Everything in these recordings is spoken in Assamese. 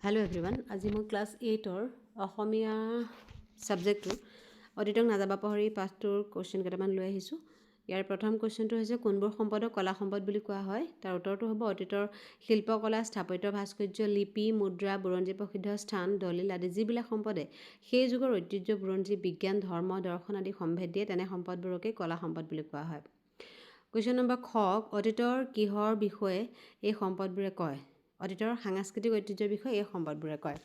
হেল্ল' এভৰিৱান, আজি মই ক্লাছ 8ৰ অসমীয়া ছাবজেক্টটোৰ অতীতক নাযাবা পাহৰি পাঠটোৰ কুৱেশ্যন কেইটামান লৈ আহিছোঁ। ইয়াৰ প্ৰথম কুৱেশ্যনটো হৈছে কোনবোৰ সম্পদক কলা সম্পদ বুলি কোৱা হয়। তাৰ উত্তৰটো হ'ব অতীতৰ শিল্পকলা, স্থাপত্য ভাস্কৰ্য, লিপি, মুদ্ৰা, বুৰঞ্জী প্ৰসিদ্ধ স্থান, দলিল আদি যিবিলাক সম্পদে সেই যুগৰ ঐতিহ্য, বুৰঞ্জী, বিজ্ঞান, ধৰ্ম, দৰ্শন আদি সম্ভেদ দিয়ে তেনে সম্পদবোৰকে কলা সম্পদ বুলি কোৱা হয়। কুৱেশ্যন নম্বৰ খ, অতীতৰ কিহৰ বিষয়ে এই সম্পদবোৰে কয়? অতীতৰ সাংস্কৃতিক ঐতিহ্যৰ বিষয়ে এই সম্পদবোৰে কয়।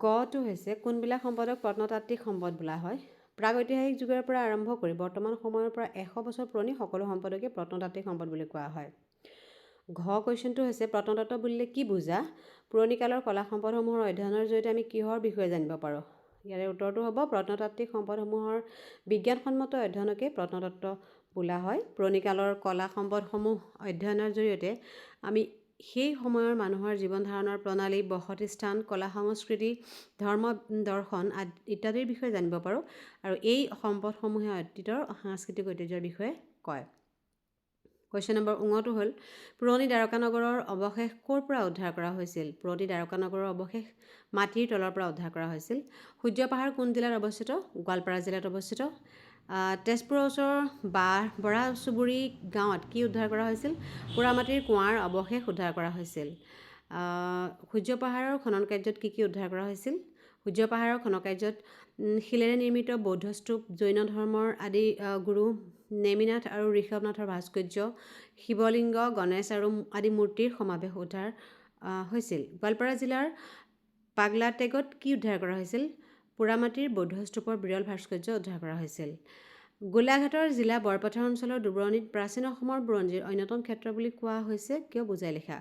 গটো হৈছে কোনবিলাক সম্পদক প্ৰত্নতাত্ত্বিক সম্পদ বোলা হয়? প্ৰাগৈতিহাসিক যুগৰ পৰা আৰম্ভ কৰি বৰ্তমান সময়ৰ পৰা 100 বছৰ পুৰণি সকলো সম্পদকে প্ৰত্নতাত্ত্বিক সম্পদ বুলি কোৱা হয়। ঘ কুৱেশ্যনটো হৈছে প্ৰত্নতত্ত্ব বুলিলে কি বুজা? পুৰণি কালৰ কলা সম্পদসমূহৰ অধ্যয়নৰ জৰিয়তে আমি কিহৰ বিষয়ে জানিব পাৰোঁ? ইয়াৰে উত্তৰটো হ'ব প্ৰত্নতাত্ত্বিক সম্পদসমূহৰ বিজ্ঞানসন্মত অধ্যয়নকে প্ৰত্নতত্ত্ব বোলা হয়। পুৰণি কালৰ কলা সম্পদসমূহ অধ্যয়নৰ জৰিয়তে আমি সেই সময়ৰ মানুহৰ জীৱন ধাৰণৰ প্ৰণালী, বসতি স্থান, কলা সংস্কৃতি, ধৰ্ম, দৰ্শন ইত্যাদিৰ বিষয়ে জানিব পাৰোঁ আৰু এই সম্পদসমূহে অতীতৰ সাংস্কৃতিক ঐতিহ্যৰ বিষয়ে কয়। কুৱেশ্যন নম্বৰ ঙটো হ'ল পুৰণি দ্বাৰকা নগৰৰ অৱশেষ ক'ৰ পৰা উদ্ধাৰ কৰা হৈছিল? পুৰণি দ্বাৰকা নগৰৰ অৱশেষ মাটিৰ তলৰ পৰা উদ্ধাৰ কৰা হৈছিল। সূৰ্য পাহাৰ কোন জিলাত অৱস্থিত? গোৱালপাৰা জিলাত অৱস্থিত। তেজপুৰৰ ওচৰৰ বৰা চুবুৰী গাঁৱত কি উদ্ধাৰ কৰা হৈছিল? পোৰামাটিৰ কুঁৱাৰ অৱশেষ উদ্ধাৰ কৰা হৈছিল। সূৰ্য পাহাৰৰ খনন কাৰ্যত কি উদ্ধাৰ কৰা হৈছিল? সূৰ্য পাহাৰৰ খনন কাৰ্যত শিলেৰে নিৰ্মিত বৌদ্ধ স্তূপ, জৈন ধৰ্মৰ আদি গুৰু নেমিনাথ আৰু ঋষভনাথৰ ভাস্কৰ্য, শিৱলিংগ, গণেশ আৰু আদি মূৰ্তিৰ সমাৱেশ উদ্ধাৰ হৈছিল। গোৱালপাৰা জিলাৰ পাগলাটেগত কি উদ্ধাৰ কৰা হৈছিল? পোৰামাটিৰ বৌদ্ধ স্তূপৰ বিৰল ভাস্কৰ্য উদ্ধাৰ কৰা হৈছিল। গোলাঘাটৰ জিলা বৰপথাৰ অঞ্চলৰ দুবৰণিত প্ৰাচীন অসমৰ বুৰঞ্জীৰ অন্যতম ক্ষেত্ৰ বুলি কোৱা হৈছে কিয়? বুজাই লিখা।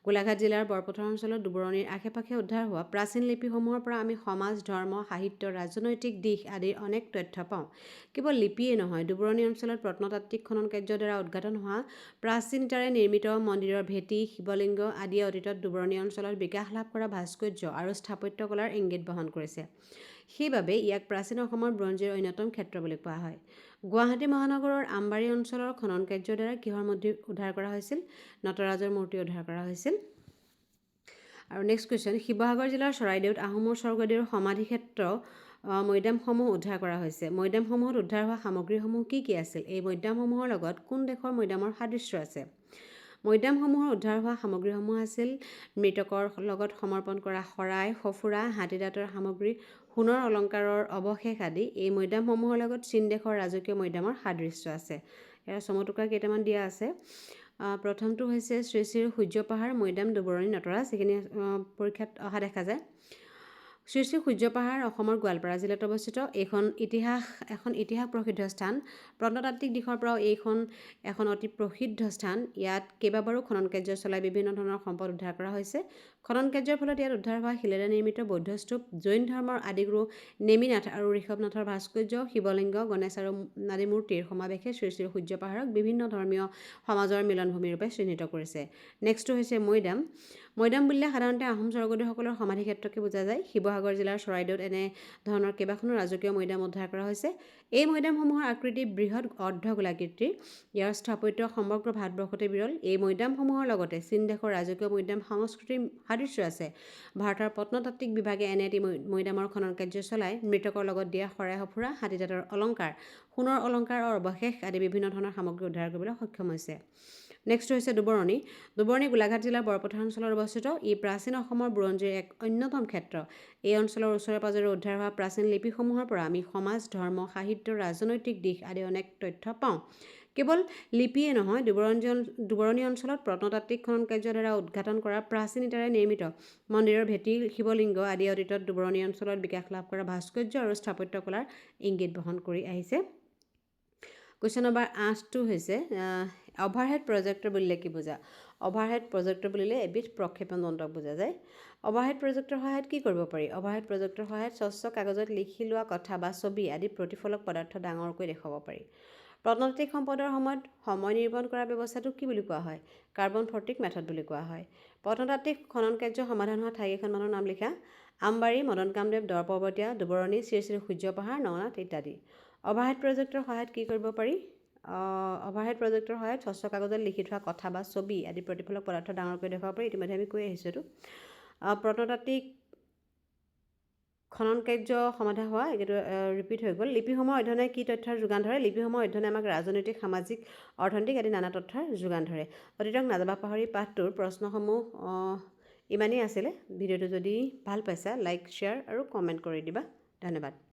গোলাঘাট জিলাৰ বৰপথাৰ অঞ্চলত দুবৰণিৰ আশে পাশে উদ্ধাৰ হোৱা প্ৰাচীন লিপিসমূহৰ পৰা আমি সমাজ, ধৰ্ম, সাহিত্য, ৰাজনৈতিক দিশ আদিৰ অনেক তথ্য পাওঁ। কেৱল লিপিয়েই নহয়, দুবৰণি অঞ্চলত প্ৰত্নতাত্ত্বিক খনন কাৰ্যৰ দ্বাৰা উদ্ঘাটন হোৱা প্ৰাচীন ইটাৰে নিৰ্মিত মন্দিৰৰ ভেটি, শিৱলিংগ আদিয়ে অতীতত দুবৰণি অঞ্চলত বিকাশ লাভ কৰা ভাস্কৰ্য আৰু স্থাপত্য কলাৰ ইংগিত বহন কৰিছে। সেইবাবে ইয়াক প্ৰাচীন অসমৰ বুৰঞ্জীৰ অন্যতম ক্ষেত্ৰ বুলি কোৱা হয়। গুৱাহাটী মহানগৰৰ আমবাৰী অঞ্চলৰ খনন কাৰ্যৰ দ্বাৰা কিহৰ মূৰ্তি উদ্ধাৰ কৰা হৈছিল? নটৰাজৰ মূৰ্তি উদ্ধাৰ কৰা হৈছিল। আৰু নেক্সট কুৱেশ্যন, শিৱসাগৰ জিলাৰ চৰাইদেউত আহোমৰ স্বৰ্গদেউৰ সমাধিক্ষেত্ৰ মৈদামসমূহ উদ্ধাৰ কৰা হৈছে। মৈদামসমূহত উদ্ধাৰ হোৱা সামগ্ৰীসমূহ কি কি আছিল? এই মৈদামসমূহৰ লগত কোন দেশৰ মৈদামৰ সাদৃশ্য আছে? মৈদামসমূহৰ উদ্ধাৰ হোৱা সামগ্ৰীসমূহ আছিল মৃতকৰ লগত সমৰ্পণ কৰা শৰাই, সঁফুৰা, হাতী দাঁতৰ সামগ্ৰী, সোণৰ অলংকাৰৰ অৱশেষ আদি। এই মৈদামসমূহৰ লগত চীন দেশৰ ৰাজকীয় মৈদামৰ সাদৃশ্য আছে। ইয়াৰ চমুটুকা কেইটামান দিয়া আছে। প্ৰথমটো হৈছে শ্ৰী শ্ৰী সূৰ্য পাহাৰ মৈদাম দুবৰণি নটৰাজ, সেইখিনি পৰীক্ষাত অহা দেখা যায়। শ্ৰী শ্ৰী সূৰ্য পাহাৰ অসমৰ গোৱালপাৰা জিলাত অৱস্থিত। এখন ইতিহাস প্ৰসিদ্ধ স্থান। প্ৰত্নতাত্ত্বিক দিশৰ পৰাও এইখন এখন অতি প্ৰসিদ্ধ স্থান। ইয়াত কেইবাবাৰো খনন কাৰ্য চলাই বিভিন্ন ধৰণৰ সম্পদ উদ্ধাৰ কৰা হৈছে। খনন কাৰ্যৰ ফলত ইয়াত উদ্ধাৰ হোৱা শিলেৰে নিৰ্মিত বৌদ্ধ স্তূপ, জৈন ধৰ্মৰ আদিগুৰু নেমিনাথ আৰু ঋষভনাথৰ ভাস্কৰ্য, শিৱলিংগ, গণেশ আৰু আদি মূৰ্তিৰ সমাৱেশে শ্ৰী শ্ৰী সূৰ্য পাহাৰক বিভিন্ন ধৰ্মীয় সমাজৰ মিলনভূমি ৰূপে চিহ্নিত কৰিছে। নেক্সটটো হৈছে মৈদাম। মৈদাম বুলিলে সাধাৰণতে আহোম স্বৰ্গদেউসকলৰ সমাধি ক্ষেত্ৰকে বুজা যায়। শিৱসাগৰ জিলাৰ চৰাইদেউত এনে ধৰণৰ কেইবাখনো ৰাজকীয় মৈদাম উদ্ধাৰ কৰা হৈছে। এই মৈদামসমূহৰ আকৃতি বৃহৎ অৰ্ধগোলাকৃতিৰ। ইয়াৰ স্থাপত্য সমগ্ৰ ভাৰতবৰ্ষতে বিৰল। এই মৈদামসমূহৰ লগতে চীন দেশৰ ৰাজকীয় মৈদাম সংস্কৃতিৰ সাদৃশ্য আছে। ভাৰতৰ প্ৰত্নতাত্ত্বিক বিভাগে এনে এটি মৈদামৰ খনন কাৰ্য চলাই মৃতকৰ লগত দিয়া শৰাই, সঁফুৰা, হাতী দাঁতৰ অলংকাৰ, সোণৰ অলংকাৰৰ অৱশেষ আদি বিভিন্ন ধৰণৰ সামগ্ৰী উদ্ধাৰ কৰিবলৈ সক্ষম হৈছে। নেক্সট হৈছে দুবৰণি। দুবৰণি গোলাঘাট জিলাৰ বৰপথাৰ অঞ্চলত অৱস্থিত। ই প্ৰাচীন অসমৰ বুৰঞ্জীৰ এক অন্যতম ক্ষেত্ৰ। এই অঞ্চলৰ ওচৰে পাজৰে উদ্ধাৰ হোৱা প্ৰাচীন লিপিসমূহৰ পৰা আমি সমাজ, ধৰ্ম, সাহিত্য, ৰাজনৈতিক দিশ আদি অনেক তথ্য পাওঁ। কেৱল লিপিয়ে নহয়, দুবৰণি অঞ্চলত প্ৰত্নতাত্ত্বিক খনন কাৰ্যৰ দ্বাৰা উদ্ঘাটন কৰা প্ৰাচীন ইটাৰে নিৰ্মিত মন্দিৰৰ ভেটি, শিৱলিংগ আদি অতীতত দুবৰণি অঞ্চলত বিকাশ লাভ কৰা ভাস্কৰ্য আৰু স্থাপত্য কলাৰ ইংগিত বহন কৰি আহিছে। কুৱেশ্যন নম্বৰ 8টো হৈছে অভাৰহেড প্ৰজেক্টৰ বুলিলে কি বুজা? অভাৰহেড প্ৰজেক্টৰ বুলিলে এবিধ প্ৰক্ষেপণ যন্ত্ৰক বুজা যায়। অভাৰহেড প্ৰজেক্টৰ সহায়ত কি কৰিব পাৰি? অভাৰহেড প্ৰজেক্টৰ সহায়ত স্বচ্ছ কাগজত লিখি লোৱা কথা বা ছবি আদি প্ৰতিফলক পদাৰ্থ ডাঙৰকৈ দেখুৱাব পাৰি। প্ৰত্নতাত্ত্বিক সম্পদৰ সময়ত সময় নিৰূপণ কৰা ব্যৱস্থাটোক কি বুলি কোৱা হয়? কাৰ্বন 40 মেথড বুলি কোৱা হয়। প্ৰত্নতাত্ত্বিক খনন কাৰ্য সমাধান হোৱা ঠাইকেইখনমানৰ নাম লিখা। আমবাৰী, মদন কামদেৱ, দৰপৰ্বতীয়া, দুবৰণি, শ্ৰী শ্ৰী সূৰ্য পাহাৰ, নৱনাথ ইত্যাদি। অভাৰহেড প্ৰজেক্টৰ সহায়ত কি কৰিব পাৰি? অভাৰহেড প্ৰজেক্টৰ সহায়ত স্বচ্ছ কাগজত লিখি থোৱা কথা বা ছবি আদি প্ৰতিফলক পদাৰ্থ ডাঙৰকৈ দেখুৱাব পাৰি। ইতিমধ্যে আমি কৈ আহিছোঁ এইটো। প্ৰত্নতাত্ত্বিক খনন কাৰ্য সমাধা হোৱা এইটো ৰিপিট হৈ গ'ল। লিপিসমূহ অধ্যয়নে কি তথ্যৰ যোগান ধৰে? লিপিসমূহ অধ্যয়নে আমাক ৰাজনৈতিক, সামাজিক, অৰ্থনৈতিক আদি নানা তথ্যৰ যোগান ধৰে। অতীতক নাযাবা পাহৰি পাঠটোৰ প্ৰশ্নসমূহ ইমানেই আছিলে। ভিডিঅ'টো যদি ভাল পাইছা লাইক, শ্বেয়াৰ আৰু কমেণ্ট কৰি দিবা। ধন্যবাদ।